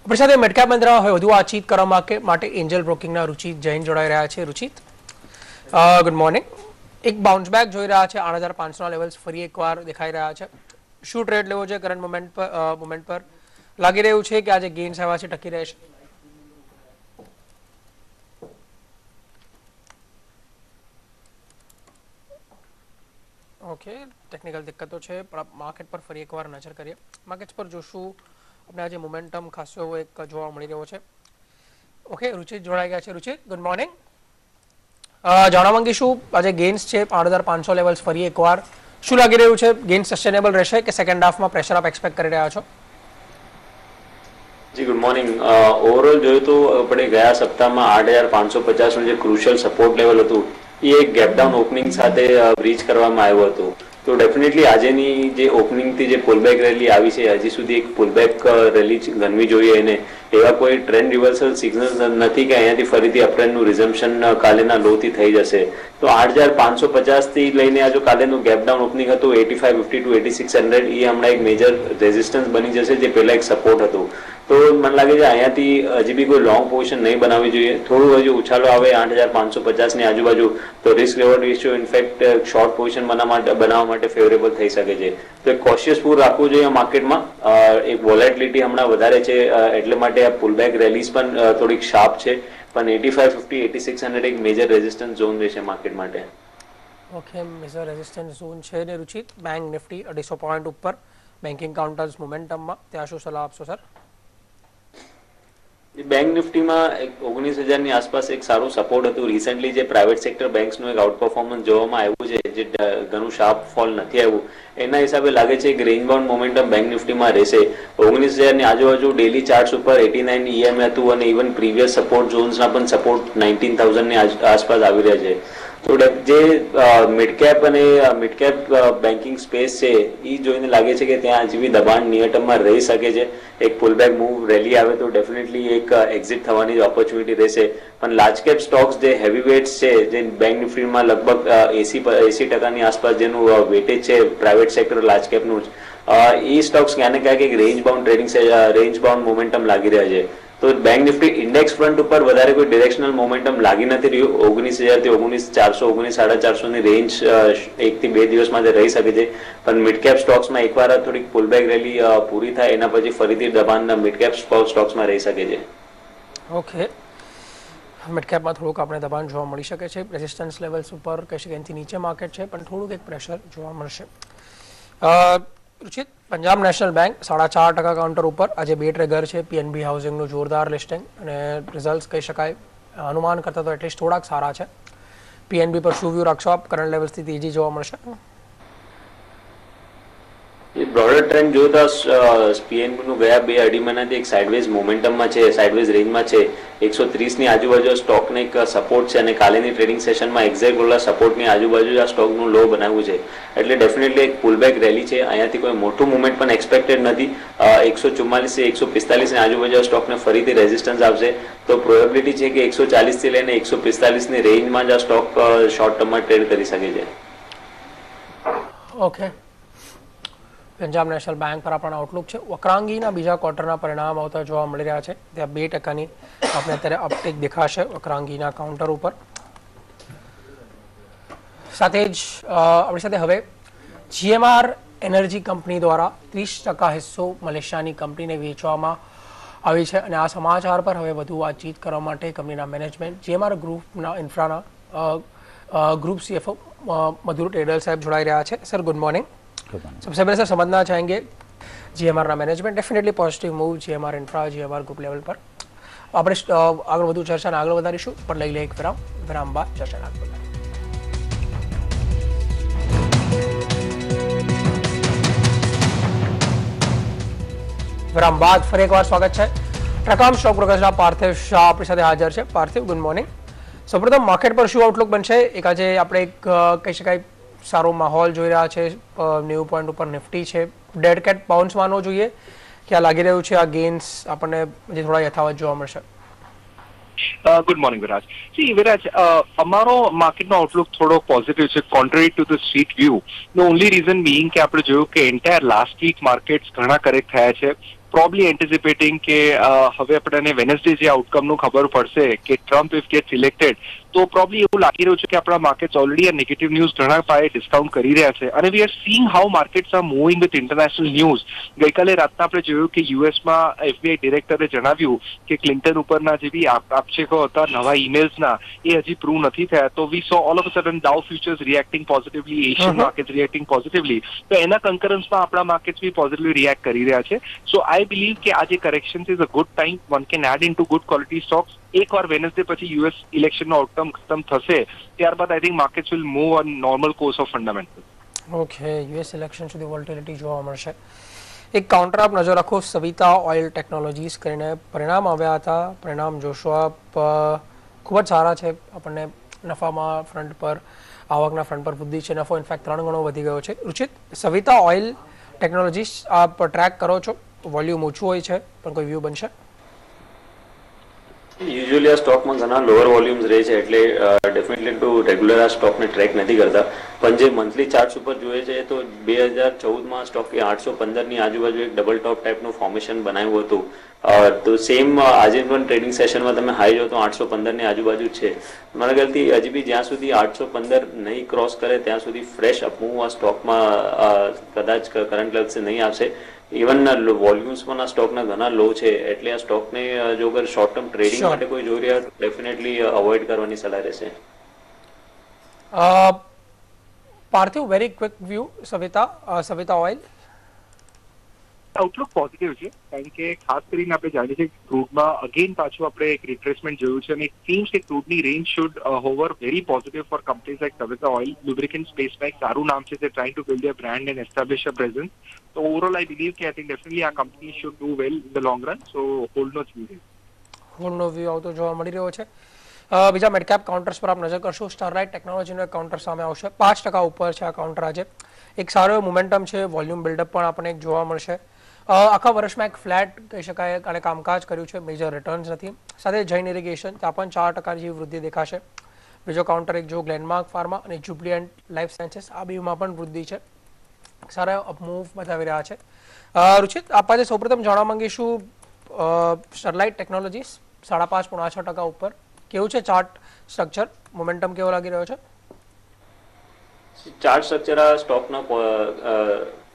આપણી સાથે મિડકેપ મંત્રમાં હવે વધુ વાતચીત કરવા માટે એન્જલ બ્રોકિંગના રુચિત જૈન જોડાઈ રહ્યા છે. Ruchit, good morning. એક બાઉન્સ બેક જોઈ રહ્યા છે, 8500 લેવલ્સ ફરી એકવાર દેખાઈ રહ્યા છે. શું ટ્રેડ લેવો છે કરંટ મોમેન્ટ પર? લાગી રહ્યું છે કે આજે ગેઇન્સ આવ્યા છે ટકી રહેશે? ઓકે, ટેકનિકલ દિક્કતો છે, પણ માર્કેટ પર ફરી એકવાર નજર કરીએ. માર્કેટ્સ પર જોશું આપણે આજે મોમેન્ટમ ખાસો એવો એક જોવા મળી રહ્યો છે. ઓકે, રુચિત જોડાઈ ગયા છે. Ruchit, good morning. જાણવા માંગીશું આજે ગેઇન્સ છે 8500 લેવલ્સ ફરી એકવાર, શું લાગી રહ્યું છે ગેઇન્સ સસ્ટેનેબલ રહેશે કે સેકન્ડ હાફમાં પ્રેશર આપ એક્સપેક્ટ કરી રહ્યા છો? જી ગુડ મોર્નિંગ. ઓવરઓલ જોયું તો આપણે ગયા સપ્તાહમાં 8550 નું જે ક્રુશિયલ સપોર્ટ લેવલ હતું એ એક ગેપડાઉન ઓપનિંગ સાથે બ્રીચ કરવામાં આવ્યું હતું. તો ડેફિનેટલી આજેની જે ઓપનિંગથી જે પુલબેક રેલી આવી છે, હજી સુધી એક પુલબેક રેલી ગણવી જોઈએ એને. એવા કોઈ ટ્રેન્ડ રિવર્સલ સિગ્નલ્સ નથી કે અહીંયાથી ફરીથી અપટ્રેન્ડનું રિઝમ્પશન કાલેના લોથી થઈ જશે. તો 8550 થી લઈને આ જો કાલેનું ગેપડાઉન ઓપનિંગ હતું 8550 ટુ 8600 એ હમણાં એક મેજર રેઝિસ્ટન્સ બની જશે, જે પહેલા એક સપોર્ટ હતું. તો મને લાગે છે અહીંયાથી હજી બી કોઈ લોંગ પોઝિશન નહીં બનાવવી જોઈએ. થોડું હજુ ઉછાળો આવે 8550 ની આજુબાજુ તો risk reward ratio in fact short position બનાવવા માટે ફેવરેબલ થઈ શકે છે. તો એક કોશિયસ પૂર રાખવું જોઈએ માર્કેટમાં. એક વોલેટિલિટી હમણાં વધારે છે, એટલે માટે આ પુલબેક રેલીઝ પણ થોડીક શાર્પ છે. પણ 8550 8600 એક મેજર રેઝિસ્ટન્સ ઝોન રહેશે માર્કેટ માટે. ઓકે, મેજર રેઝિસ્ટન્સ ઝોન છે ને રુચિત. બેંક નિફ્ટી 250 પોઈન્ટ ઉપર બેન્કિંગ કાઉન્ટર્સ મોમેન્ટમમાં, ત્યાં શું સલાહ આપશો સર? બેંક નિફ્ટીમાં 19,000 ની આસપાસ એક સારું સપોર્ટ હતું. રિસેન્ટલી જે પ્રાઇવેટ સેક્ટર બેંક્સનું એક આઉટ પરફોર્મન્સ જોવામાં આવ્યું છે, જે ઘણું શાર્પ ફોલ નથી આવ્યું, એના હિસાબે લાગે છે કે રેન્જ બાઉન્ડ મોમેન્ટમ બેંક નિફ્ટીમાં રહેશે. 19,000 ની આજુબાજુ ડેલી ચાર્ટ્સ ઉપર 89 EMA હતું અને ઇવન પ્રીવિયસ સપોર્ટ ઝોન્સના પણ સપોર્ટ 19,000 ની આસપાસ આવી રહ્યા છે. તો જે મિડકેપ અને મિડકેપ બેન્કિંગ સ્પેસ છે એ જોઈને લાગે છે કે ત્યાં હજી બી દબાણ નિયર ટર્મમાં રહી શકે છે. એક પુલબેક મૂવ રેલી આવે તો ડેફિનેટલી એક એક્ઝિટ થવાની ઓપોર્ચ્યુનિટી રહેશે. પણ લાર્જ કેપ સ્ટોક્સ જે હેવી વેટ્સ છે, જે બેંક નિફ્ટીમાં લગભગ 80% આસપાસ જેનું વેટેજ છે પ્રાઇવેટ સેક્ટર લાર્જ કેપનું જ, એ સ્ટોક્સ ક્યાં ને ક્યાંક એક range bound trading range bound momentum લાગી રહ્યા છે. તો બેંક નિફ્ટી ઇન્ડેક્સ ફ્રન્ટ ઉપર વધારે કોઈ ડિરેક્શનલ મોમેન્ટમ લાગી નથી રહ્યું. 19,000 થી 19,400 19,450 ની રેન્જ 1 થી 2 દિવસ માટે રહી શકે છે. પણ મિડકેપ સ્ટોક્સમાં એકવાર થોડીક પુલબેક રેલી પૂરી થાય એના પછી ફરીથી દબાણ મિડકેપ સ્ટોક્સમાં રહી શકે છે. ઓકે, મિડકેપમાં થોડુંક આપણે દબાણ જોવા મળી શકે છે. રેઝિસ્ટન્સ લેવલ્સ ઉપર કહી શકાય એનાથી નીચે માર્કેટ છે, પણ થોડુંક એક પ્રેશર જોવા મળશે. Ruchit, Punjab national bank 4.5% counter ઉપર આજે બે ટ્રેગર છે. પીએનબી હાઉસિંગનું જોરદાર લિસ્ટિંગ અને રિઝલ્ટ કહી શકાય અનુમાન કરતા તો એટલીસ્ટ થોડાક સારા છે. પીએનબી પર શું વ્યૂ રાખશો આપ? કરંટ લેવલ્સથી તેજી જોવા મળશે? બ્રોડર ટ્રેન્ડ જોતા પીએનબી નું ગયા 2-2.5 મહિનાથી એક સાઇડવેઝ મોમેન્ટમમાં છે, સાઇડવેઝ રેન્જમાં છે. 130 ની આજુબાજુ સ્ટોકને એક સપોર્ટ છે અને કાલેની ટ્રેડિંગ સેશનમાં એક્ઝેક્ટ ઓલા સપોર્ટની આજુબાજુ આ સ્ટોકનું લો બનાવ્યું છે. એટલે ડેફિનેટલી એક પુલબેક રેલી છે. અહીંયાથી કોઈ મોટું મુવમેન્ટ પણ એક્સપેક્ટેડ નથી. 144 થી 145 ની આજુબાજુ સ્ટોકને ફરીથી રેઝિસ્ટન્સ આપશે. તો પ્રોબેબિલિટી છે કે 140 થી લઈને 145 ની રેન્જમાં જ આ સ્ટોક શોર્ટ ટર્મમાં ટ્રેડ કરી શકે છે. ઓકે, પંજાબ નેશનલ બેંક પર આપણો આઉટલુક છે. વક્રાંગીના બીજા ક્વાર્ટરના પરિણામ આવતા જોવા મળી રહ્યા છે. ત્યાં 2%ની આપણે અત્યારે અપટેક દેખાશે વક્રાંગીના કાઉન્ટર ઉપર. સાથે જ આપણી સાથે હવે જીએમઆર એનર્જી કંપની દ્વારા 30% હિસ્સો મલેશિયાની કંપનીને વેચવામાં આવી છે અને આ સમાચાર પર હવે વધુ વાતચીત કરવા માટે કંપનીના મેનેજમેન્ટ જીએમઆર ગ્રુપના ઇન્ફ્રાના ग्रुप सीएफओ मधुर टेडल साहब जुड़ाई रहा है. Sir good morning. सबसे पहले सर समझना चाहेंगे GMR management definitely positive move GMR infra GMR group level पर આપણે આગળ વધુ ચર્ચાને આગળ વધારીશું, પણ લઈ લે એક વિરામ બાદ ચર્ચાને આગળ વધારીશું. વિરામ બાદ ફરી એકવાર સ્વાગત છે. ટ્રકામ સ્ટોક બ્રોકર્સના પાર્થિવ શાહ આપણી સાથે હાજર છે. પાર્થિવ, ગુડ મોર્નિંગ. સૌપ્રથમ માર્કેટ પર શું આઉટલુક બનશે? એક આજે આપણે એક કહી શકાય સારો માહોલ જોઈ રહ્યા છે. 90 પોઈન્ટ ઉપર નિફ્ટી છે. ડેડ કેટ બાઉન્સ માનવો જોઈએ કે આ લાગી રહ્યું છે આ ગેઇન્સ આપણને જે થોડા યથાવત જોવા મળશે? Good morning Viraj. See Viraj, અમારો માર્કેટનો આઉટલુક થોડો પોઝિટિવ છે, contrary to the street view. The only reason being કે આપણે જોયું કે એન્ટાયર લાસ્ટ વીક માર્કેટ્સ ઘણા કરેક્ટ થયા છે. પ્રોબ્લી એન્ટિસિપેટિંગ કે હવે આપણને વેનસડે જે આઉટકમનું ખબર પડશે કે ટ્રમ્પ ઇફ ગેટ સિલેક્ટેડ તો પ્રોબ્લી એવું લાગી રહ્યું છે કે આપણા માર્કેટ્સ ઓલરેડી આ નેગેટિવ ન્યૂઝ ઘણા પાયે ડિસ્કાઉન્ટ કરી રહ્યા છે અને we are seeing how markets R moving with international news. ગઈકાલે રાતના આપણે જોયું કે યુએસમાં FBI ડિરેક્ટરે જણાવ્યું કે ક્લિન્ટન ઉપરના જે બી આક્ષેપો હતા નવા ઈમેલ્સના એ હજી પ્રૂવ નથી થયા. તો we saw all of a sudden Dow futures reacting positively, Asian markets reacting positively. તો એના કન્કરન્સમાં આપણા માર્કેટ્સ બી પોઝિટિવલી રિએક્ટ કરી રહ્યા છે. સો આઈ બિલીવ કે આ જે correction is a good time. One can add into good quality stocks. એકવાર વેનસડે પછી યુએસ ઇલેક્શનનો આઉટકમ ખતમ થશે ત્યારબાદ I think markets will move on normal course of fundamental. Okay, US election સુધી વોલેટિલિટી જોવા મળશે. એક કાઉન્ટર આપ નજર રાખો, સવિતા ઓઇલ ટેકનોલોજીસ કરીને પરિણામ આવ્યા હતા. પરિણામ જોશો આપ, ખૂબ જ સારા છે. આપણને નફામાં ફ્રન્ટ પર, આવકના ફ્રન્ટ પર વૃદ્ધિ છે. નફો ઇનફેક્ટ 3 ગણો વધી ગયો છે. રુચિત, સવિતા ઓઇલ ટેકનોલોજીસ આપ ટ્રેક કરો છો, વોલ્યુમ ઓછું હોય છે પણ કોઈ વ્યૂ બનશે? યુઝ્યુઅલી આ સ્ટોકમાં ઘણા લોઅર વોલ્યુમ્સ રહે છે એટલે ડેફિનેટલી ટુ રેગ્યુલર આ સ્ટોકને ટ્રેક નથી કરતા. પણ જે મંથલી ચાર્ટ્સ ઉપર જોઈએ છે તો 2014માં સ્ટોકે 815ની આજુબાજુ એક ડબલ ટોપ ટાઈપનું ફોર્મેશન બનાવ્યું હતું. તો સેમ આજે પણ ટ્રેડિંગ સેશનમાં તમે હાઈ જો તો 815ની આજુબાજુ જ છે. મારા ખ્યાલથી હજી બી જ્યાં સુધી 815 નહીં ક્રોસ કરે ત્યાં સુધી ફ્રેશ અપમૂવ આ સ્ટોકમાં કદાચ કરંટ લેવલ્સ નહીં આવશે. ઇવન વોલ્યુમ્સ પણ આ સ્ટોકના ઘણા લો છે એટલે આ સ્ટોકને જો અગર શોર્ટ ટર્મ ટ્રેડિંગ માટે કોઈ જોઈ રહ્યા ડેફિનેટલી અવોઇડ કરવાની સલાહ રહેશે. પાર્થિવ, very quick view Savita oil. Outlook positive છે કારણ કે ખાસ કરીને આપણે જાણીએ છીએ કે ક્રૂડમાં અગેન પાછું આપણે એક રિટ્રેસમેન્ટ જોયું છે અને ઇટ સીમ્સ કે ક્રૂડની range should hover very positive for companies like Savita oil. Lubricant સ્પેસમાં એક સારું નામ છે. તે trying to build a brand and establish a presence. તો ઓવરઓલ આઈ બિલીવ કે આઈ થિંક ડેફિનેટલી આ company should do well in the long run. So હોલ્ડનો જ વ્યૂ છે. હોલ્ડનો વ્યૂ આવતો જોવા મળી રહ્યો છે. બીજા મિડકેપ કાઉન્ટર્સ પર આપ નજર કરશો. સ્ટરલાઇટ ટેકનોલોજીનો કાઉન્ટર સામે આવશે. 5% ઉપર છે આ કાઉન્ટર આજે. એક સારો મોમેન્ટમ છે. વોલ્યુમ બિલ્ડઅપ પણ આપણને એક જોવા મળશે. આખા વર્ષમાં એક ફ્લેટ કહી શકાય અને કામકાજ કર્યું છે. મેજર રિટર્ન્સ નથી. સાથે જૈન ઇરિગેશન ત્યાં પણ 4% જેવી વૃદ્ધિ દેખાશે. બીજો કાઉન્ટર એક જો ગ્લેનમાર્ક ફાર્મા અને જુબિલિયન્ટ લાઈફ સાયન્સીસ, આ બેમાં પણ વૃદ્ધિ છે. સારા અપમૂવ બતાવી રહ્યા છે. રુચિત, આપ આજે સૌપ્રથમ જાણવા માંગીશું સ્ટરલાઇટ ટેકનોલોજીસ 5.5-6% ઉપર કેવું છે ચાર્ટ સ્ટ્રક્ચર, મોમેન્ટમ કેવો લાગી રહ્યો છે? ચાર્ટ સ્ટ્રક્ચર આ સ્ટોકના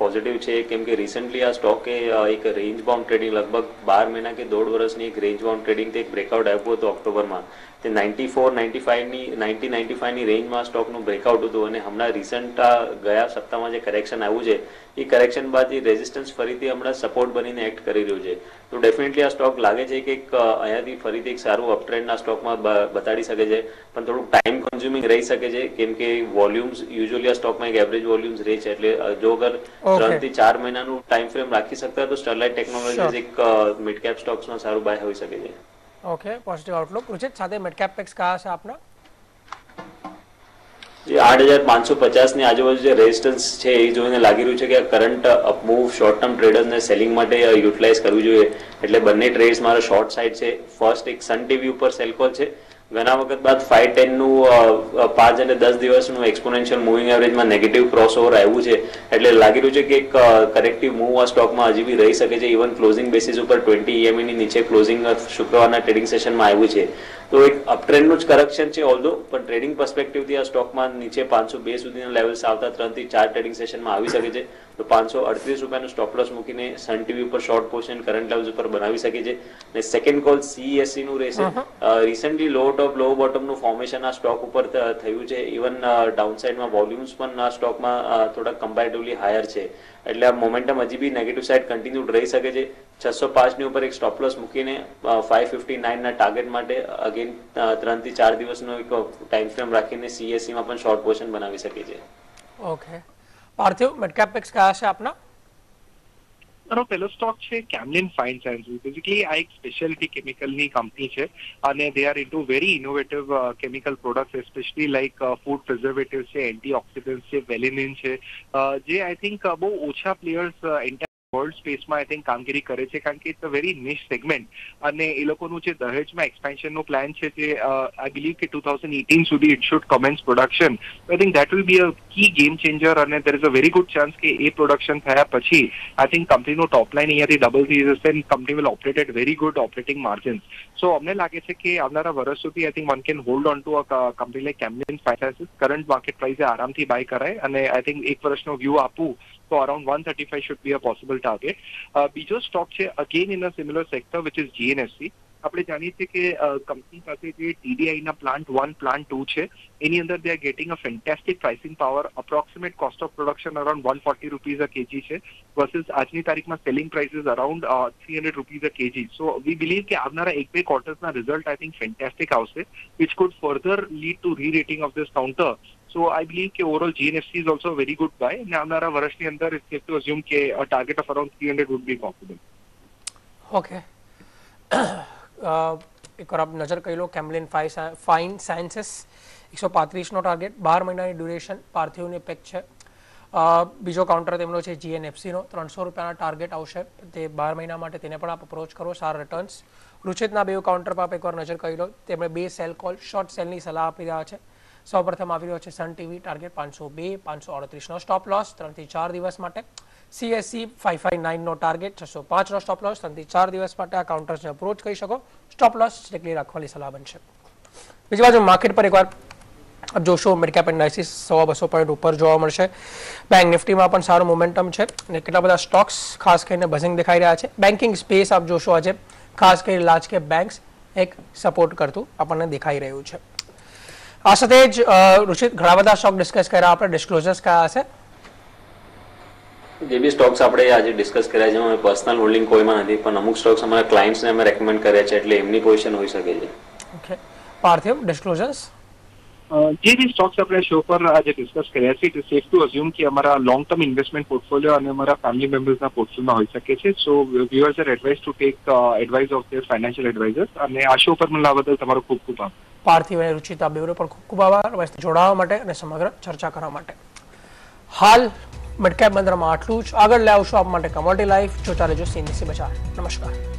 પોઝિટિવ છે કેમ કે રિસન્ટલી આ સ્ટોકે એક રેન્જ બાઉન્ડ ટ્રેડિંગ લગભગ 12 મહિના કે 1.5 વર્ષની એક રેન્જ બાઉન્ડ ટ્રેડિંગ એક બ્રેકઆઉટ આપ્યું હતું ઓક્ટોબરમાં. તે 90-95ની રેન્જમાં સ્ટોકનું બ્રેકઆઉટ હતું અને હમણાં રિસન્ટ ગયા સપ્તાહમાં જે કરેક્શન આવ્યું છે એ કરેક્શન બાદ એ રેઝિસ્ટન્સ ફરીથી હમણાં સપોર્ટ બનીને એક્ટ કરી રહ્યું છે. તો ડેફિનેટલી આ સ્ટોક લાગે છે કે અહીંયાથી ફરીથી એક સારું અપટ્રેન્ડ આ સ્ટોકમાં બતાડી શકે છે પણ થોડુંક ટાઈમ કન્ઝ્યુમિંગ રહી શકે છે કેમ કે વોલ્યુમ્સ યુઝ્યુઅલી આ સ્ટોકમાં એક એવરેજ વોલ્યુમ્સ રહે છે એટલે જો અગર 3 થી 4 મહિનાનું ટાઈમ ફ્રેમ રાખી શકતા હોય તો સ્ટરલાઇટ ટેકનોલોજીસ એક મિડ કેપ સ્ટોક્સમાં સારું બાય હોઈ શકે છે. Okay, positive Outlook. રુચિત, સાથે મિડ કેપ પેક્સ કયા છે આપના? જે 8550 ની આજુબાજુ જે રેઝિસ્ટન્સ છે એ જોઈને લાગી રહ્યું છે કે કરંટ અપમૂવ શોર્ટ ટર્મ ટ્રેડર્સને સેલિંગ માટે યુટિલાઇઝ કરવું જોઈએ એટલે બંને ટ્રેડ્સ મારો શોર્ટ સાઇડ છે. ફર્સ્ટ એક સન ટીવી ઉપર સેલ કોલ છે. ઘણા વખત બાદ 5-10 નું 5 અને 10 દિવસનું એક્સપોનેન્શિયલ મૂવિંગ એવરેજમાં નેગેટિવ ક્રોસઓવર આવ્યું છે એટલે લાગી રહ્યું છે કે એક કરેક્ટિવ મૂવ આ સ્ટોકમાં હજી બી રહી શકે છે. ઇવન ક્લોઝિંગ બેસિસ ઉપર 20 EMA ની નીચે ક્લોઝિંગ શુક્રવારના ટ્રેડિંગ સેશનમાં આવ્યું છે. તો એક અપટ્રેન્ડનું જ કરેક્શન છે ઓલ્ધો પણ ટ્રેડિંગ પર્સપેક્ટિવથી આ સ્ટોકમાં નીચે 502 સુધીના લેવલ્સ આવતા 3 થી 4 ટ્રેડિંગ સેશનમાં આવી શકે છે. તો 538 રૂપિયાનું સ્ટોપ લોસ મૂકીને સન ટીવી ઉપર શોર્ટ પોઝિશન કરંટ લેવલ્સ ઉપર બનાવી શકે છે. અને સેકન્ડ કોલ CESC નું રહેશે. રિસન્ટલી લો ટોપ લો બોટમનું ફોર્મેશન આ સ્ટોક ઉપર થયું છે. ઇવન ડાઉનસાઇડમાં વોલ્યુમ્સ પણ આ સ્ટોકમાં થોડા કમ્પેરેટિવલી હાયર છે એટલે આ મોમેન્ટમ હજી બી નેગેટિવ સાઇડ કન્ટિન્યુડ રહી શકે છે. 605 ની ઉપર એક સ્ટોપ લોસ મૂકીને 559 ના ટાર્ગેટ માટે અગેન 3 થી 4 દિવસનો એક ટાઈમ ફ્રેમ રાખીને CSC માં પણ શોર્ટ પોઝિશન બનાવી શકે છે. ઓકે, પાર્થિવ, મિડકેપ પેક્સ કયા છે આપના? મારો પહેલો સ્ટોક છે કેમલિન ફાઇન સાયન્સીસ. બેઝિકલી આ એક સ્પેશિયાલિટી કેમિકલની કંપની છે અને they are into very innovative chemical products specially like food preservatives છે, એન્ટીઓક્સિડન્ટ્સ છે, વેલિનિન છે જે આઈ થિંક બહુ ઓછા પ્લેયર્સ વર્લ્ડ સ્પેસમાં આઈ થિંક કામગીરી કરે છે, કારણ કે ઇટ્સ અ વેરી નિશ સેગમેન્ટ. અને એ લોકોનું જે દહેજમાં એક્સપેન્શનનો પ્લાન છે તે આઈ બિલીવ કે 2018 સુધી it should commence production. I think that will be a key game changer, અને there is a very good chance કે એ પ્રોડક્શન થયા પછી આઈ થિંક કંપનીનું ટોપ લાઇન અહીંયાથી ડબલ થઈ જશે and company will operate at very good operating margins. So અમને લાગે છે કે આવનારા વર્ષ સુધી I think one can hold on to a company like Camlin fine sciences. Current market પ્રાઇસે આરામથી બાય કરાય, અને આઈ થિંક એક વર્ષનો વ્યૂ આપું તો around 135 should be a possible target. બીજો સ્ટોક છે again in a similar sector which is GNFC. આપણે જાણીએ છીએ કે કંપની પાસે જે TDI ના પ્લાન્ટ 1 પ્લાન્ટ 2 છે એની અંદર they are getting a fantastic pricing power. Approximate cost of production around 140 rupees a kg છે, વર્સિસ આજની તારીખમાં selling prices around 300 rupees a kg. So we believe કે આવનારા 1-2 ક્વાર્ટર્સના રિઝલ્ટ આઈ થિંક ફેન્ટાસ્ટિક આવશે, which could further lead to rerating of this counter. So I believe કે overall GNFC is also a very good buy. અને આવનારા વર્ષની અંદર it's safe to assume કે a target of around 300 would be possible. Okay, એકવાર આપ નજર કરી લો. કેમ્લિન ફાઇન સાયન્સીસ 135નો ટાર્ગેટ, 12 મહિનાની ડ્યુરેશન, પાર્થિવની પેક છે. બીજો કાઉન્ટર તેમનો છે GNFCનો, 300 રૂપિયાના ટાર્ગેટ આવશે તે 12 મહિના માટે. તેને પણ આપ અપ્રોચ કરો, સારા રિટર્ન્સ. રુચિતના બે કાઉન્ટર પર આપ એકવાર નજર કરી લો. તેમણે 2 સેલ કોલ, શોર્ટ સેલની સલાહ આપી રહ્યા છે. સૌપ્રથમ આવી રહ્યો છે સન ટીવી, ટાર્ગેટ 502, 538નો સ્ટોપ લોસ 3 થી 4 દિવસ માટે. CSC 559નો ટાર્ગેટ, 605નો સ્ટોપ લોસ 3 થી 4 દિવસ માટે. આ કાઉન્ટર્સને અપ્રોચ કરી શકો. સ્ટોપ લોસ સ્ટ્રિક્ટલી રાખવાની સલાહ બનશે. બીજી બાજુ માર્કેટ પર એકવાર આપ જોશો મિડ કેપ ઇન્ડાઇસિસ 100-200 પોઈન્ટ ઉપર જોવા મળશે. બેંક નિફ્ટીમાં પણ સારું મોમેન્ટમ છે અને કેટલા બધા સ્ટોક્સ ખાસ કરીને બઝિંગ દેખાઈ રહ્યા છે. બેન્કિંગ સ્પેસ આપ જોશો આજે ખાસ કરીને લાર્જ કેપ બેંક્સ એક સપોર્ટ કરતું આપણને દેખાઈ રહ્યું છે. આ સાથે જ રુચિત ઘણા બધા સ્ટોક ડિસ્કસ કર્યા આપણે. ડિસ્ક્લોઝર્સ કયા હશે? જે બી સ્ટોક્સ આપણે આજે ડિસ્કસ કર્યા છે અમે પર્સનલ હોલ્ડિંગ કોઈમાં નથી, પણ અમુક સ્ટોક્સ અમારા ક્લાયન્ટ્સને અમે રેકમેન્ડ કર્યા છે એટલે એમની પોઝિશન હોઈ શકે છે. ઓકે, પાર્થિવ ડિસ્ક્લોઝર્સ? જે સ્ટોક્સ આપણે શો પર આજે ડિસ્કસ કર્યા છે it is safe to assume કે અમારા લોંગ ટર્મ ઇન્વેસ્ટમેન્ટ પોર્ટફોલિયો અને અમારા ફેમિલી મેમ્બર્સના પોર્ટફોલિયોમાં હોઈ શકે છે. So viewers are advise to take advice of their financial advisors. અને આ શો પર મને આ બદલ તમારો ખૂબ ખૂબ આભાર. પાર્થિવ અને રુચિતા બેવરે પણ ખૂબ ખૂબ આભાર જોડાવા માટે અને સમગ્ર ચર્ચા કરવા માટે. હાલ મિડ કેપ બંદરમાં આટલું જ. આગળ લઈ આવશું આપ માટે કમોડિટી લાઈફ. જોતા રહેજો CNBC બજાર. નમસ્કાર.